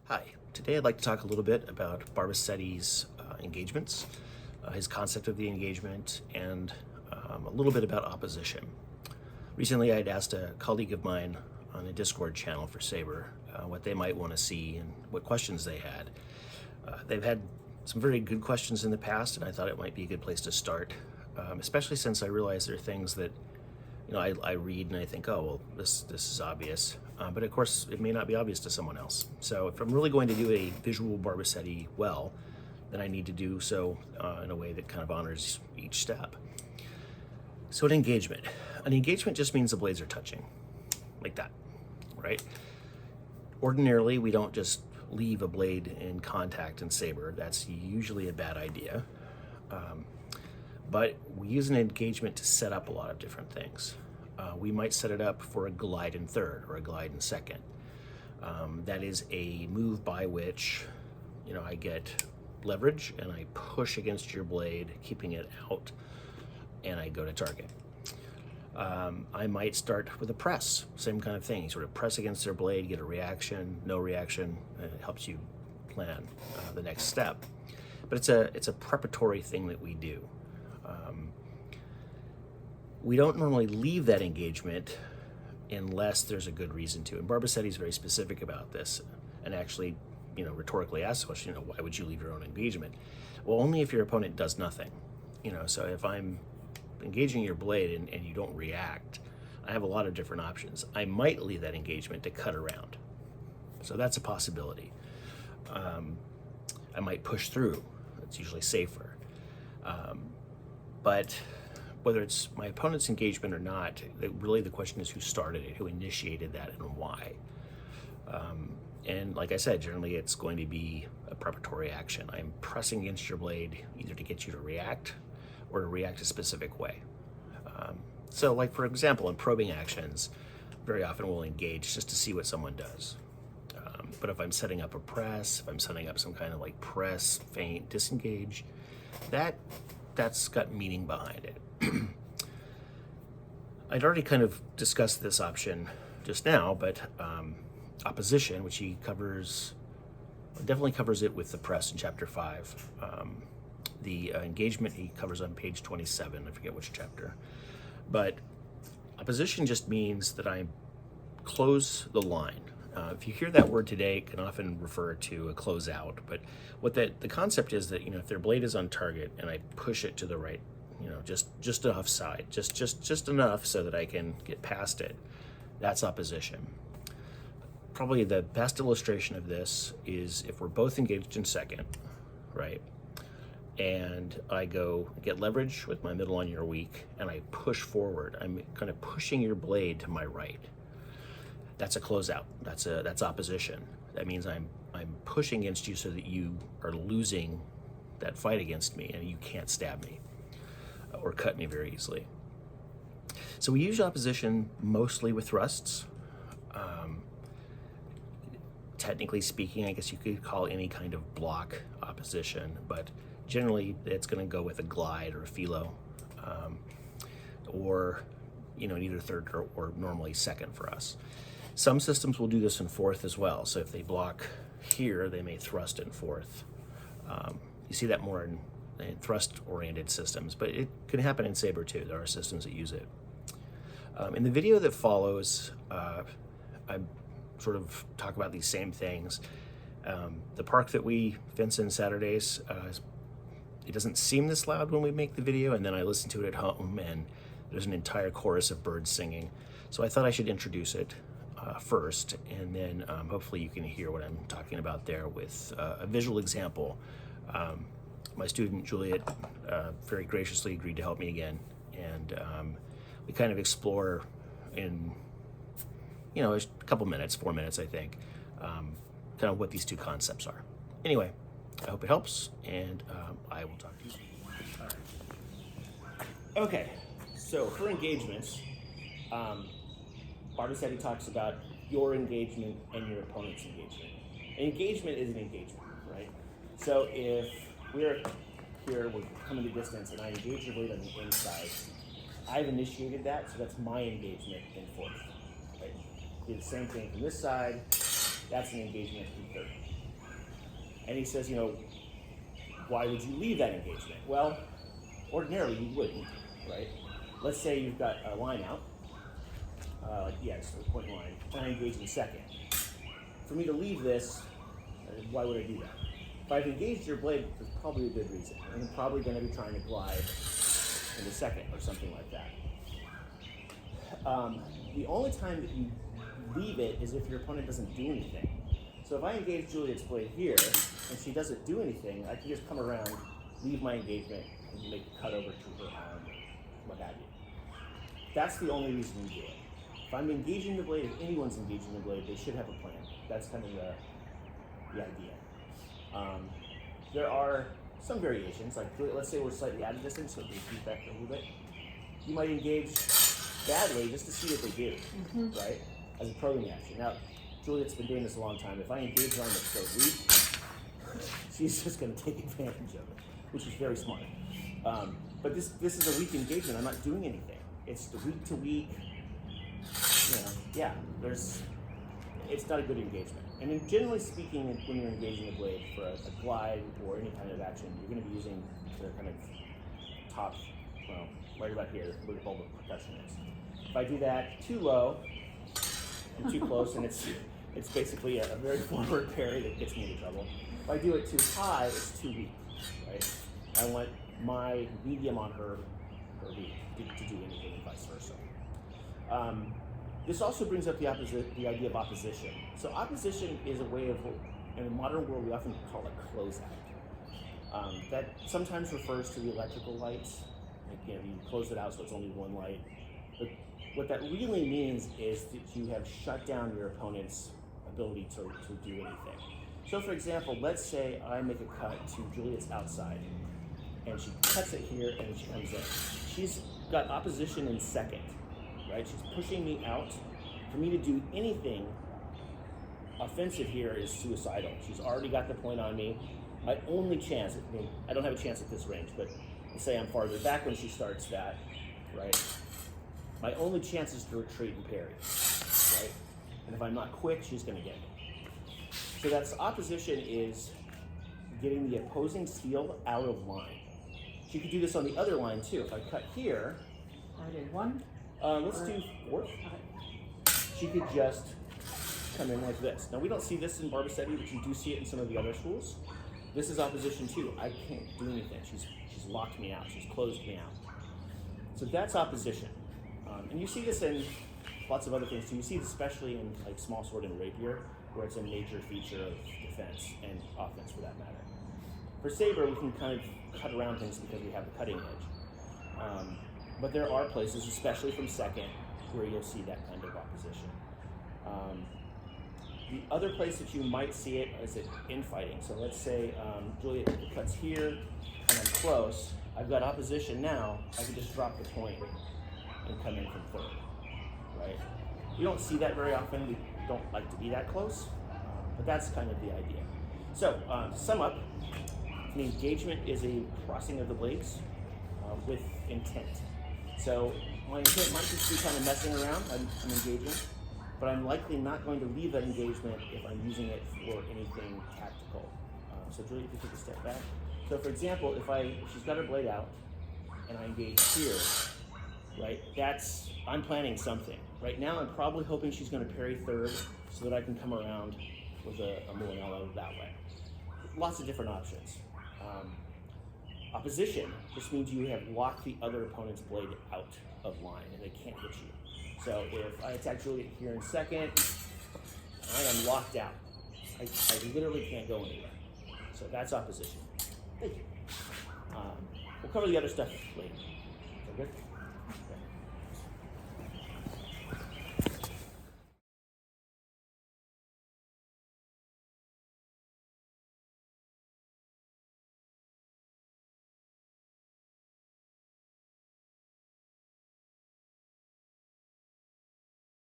Hi, today I'd like to talk a little bit about Barbasetti's engagements, his concept of the engagement, and a little bit about opposition. Recently, I had asked a colleague of mine on a Discord channel for Sabre what they might want to see and what questions they had. They've had some very good questions in the past, and I thought it might be a good place to start, especially since I realize there are things that I read and I think, oh, well, this is obvious. But of course, it may not be obvious to someone else. So if I'm really going to do a visual Barbasetti well, then I need to do so in a way that kind of honors each step. So an engagement just means the blades are touching, like that, right? Ordinarily, we don't just leave a blade in contact in Sabre. That's usually a bad idea. But we use an engagement to set up a lot of different things. We might set it up for a glide in third or a glide in second. That is a move by which, I get leverage and I push against your blade, keeping it out, and I go to target. I might start with a press, same kind of thing. You sort of press against their blade, get a reaction, no reaction, and it helps you plan the next step. But it's a preparatory thing that we do. We don't normally leave that engagement unless there's a good reason to. And Barbasetti is very specific about this and actually, rhetorically asks the question, why would you leave your own engagement? Well, only if your opponent does nothing. So if I'm engaging your blade and you don't react, I have a lot of different options. I might leave that engagement to cut around. So that's a possibility. I might push through. It's usually safer. But whether it's my opponent's engagement or not, really the question is who started it, who initiated that, and why. And like I said, generally it's going to be a preparatory action. I'm pressing against your blade either to get you to react or to react a specific way. So like for example, in probing actions, very often we'll engage just to see what someone does. But if I'm setting up a press, if I'm setting up some kind of like press, feint, disengage, that's got meaning behind it. I'd already kind of discussed this option just now, but opposition, which he definitely covers it with the press in chapter 5. The engagement he covers on page 27, I forget which chapter. But opposition just means that I close the line. If you hear that word today, it can often refer to a closeout, but what the concept is that, if their blade is on target and I push it to the right, just enough side, just enough so that I can get past it, that's opposition. Probably the best illustration of this is if we're both engaged in second, right? And I get leverage with my middle on your weak, and I push forward. I'm kind of pushing your blade to my right. That's a closeout. That's opposition. That means I'm pushing against you so that you are losing that fight against me and you can't stab me or cut me very easily. So we use opposition mostly with thrusts. Technically speaking, I guess you could call any kind of block opposition, but generally it's going to go with a glide or a philo, or in either third or normally second for us. Some systems will do this in fourth as well. So if they block here, they may thrust in fourth. You see that more in thrust-oriented systems, but it can happen in Sabre too. There are systems that use it. In the video that follows, I sort of talk about these same things. The park that we fence in Saturdays, it doesn't seem this loud when we make the video, and then I listen to it at home, and there's an entire chorus of birds singing. So I thought I should introduce it first, and then hopefully you can hear what I'm talking about there with a visual example. My student Juliet very graciously agreed to help me again, and we kind of explore in a couple minutes, 4 minutes I think, kind of what these two concepts are. Anyway, I hope it helps, and I will talk to you soon. All right. Okay, so for engagements, Barbasetti talks about your engagement and your opponent's engagement. An engagement is an engagement, right? So if we're here, we're coming to distance, and I engage your blade on the inside, I've initiated that, so that's my engagement in fourth. Right? Do the same thing from this side, that's an engagement in third. And he says, why would you leave that engagement? Well, ordinarily you wouldn't, right? Let's say you've got a line out, it's a point line, and I engage in second. For me to leave this, why would I do that? If I've engaged your blade, there's probably a good reason. I'm probably going to be trying to glide into second or something like that. The only time that you leave it is if your opponent doesn't do anything. So if I engage Juliet's blade here, and she doesn't do anything, I can just come around, leave my engagement, and make a cut over to her arm, what have you. That's the only reason you do it. If I'm engaging the blade, if anyone's engaging the blade, they should have a plan. That's kind of the idea. There are some variations, like let's say we're slightly out of distance, so we keep back a little bit. You might engage badly just to see what they do, right? As a probing action. Now, Juliet's been doing this a long time. If I engage her on that's so weak, she's just going to take advantage of it, which is very smart. But this is a weak engagement. I'm not doing anything. It's the weak to weak. It's not a good engagement. And then generally speaking, when you're engaging the blade for a glide or any kind of action, you're going to be using the kind of top, right about here, where all the percussion is. If I do that too low and too close, and it's basically a very forward parry that gets me into trouble. If I do it too high, it's too weak, right? I want my medium on her weak to do anything, and vice versa. This also brings up the idea of opposition. So opposition is a way of, in the modern world, we often call it closeout. That sometimes refers to the electrical lights. You close it out so it's only one light. But what that really means is that you have shut down your opponent's ability to do anything. So for example, let's say I make a cut to Juliet's outside, and she cuts it here and she comes in. She's got opposition in second. Right? She's pushing me out. For me to do anything offensive here is suicidal. She's already got the point on me. My only chance, I don't have a chance at this range, but let's say I'm farther back when she starts that, right? My only chance is to retreat and parry, right? And if I'm not quick, she's going to get me. So that's opposition is getting the opposing steel out of line. She could do this on the other line too. If I cut here, I did one. Let's do fourth. She could just come in like this. Now we don't see this in Barbasetti, but you do see it in some of the other schools. This is opposition too. I can't do anything. She's locked me out. She's closed me out. So that's opposition. And you see this in lots of other things too. You see it especially in like small sword and rapier, where it's a major feature of defense and offense for that matter. For saber, we can kind of cut around things because we have the cutting edge. But there are places, especially from second, where you'll see that kind of opposition. The other place that you might see it is infighting. So let's say Juliet cuts here, and I'm close. I've got opposition now. I can just drop the point and come in from third, right? You don't see that very often. We don't like to be that close, but that's kind of the idea. So to sum up, an engagement is a crossing of the blades with intent. So my intent might just be kind of messing around. I'm engaging, but I'm likely not going to leave that engagement if I'm using it for anything tactical. So Juliet, if you take a step back. So for example, if she's got her blade out and I engage here, right? I'm planning something. Right now I'm probably hoping she's going to parry third so that I can come around with a Mulanello that way. Lots of different options. Opposition just means you have locked the other opponent's blade out of line and they can't hit you. So if I attack Juliet here in second, I am locked out. I literally can't go anywhere. So that's opposition. Thank you. We'll cover the other stuff later. Is that good?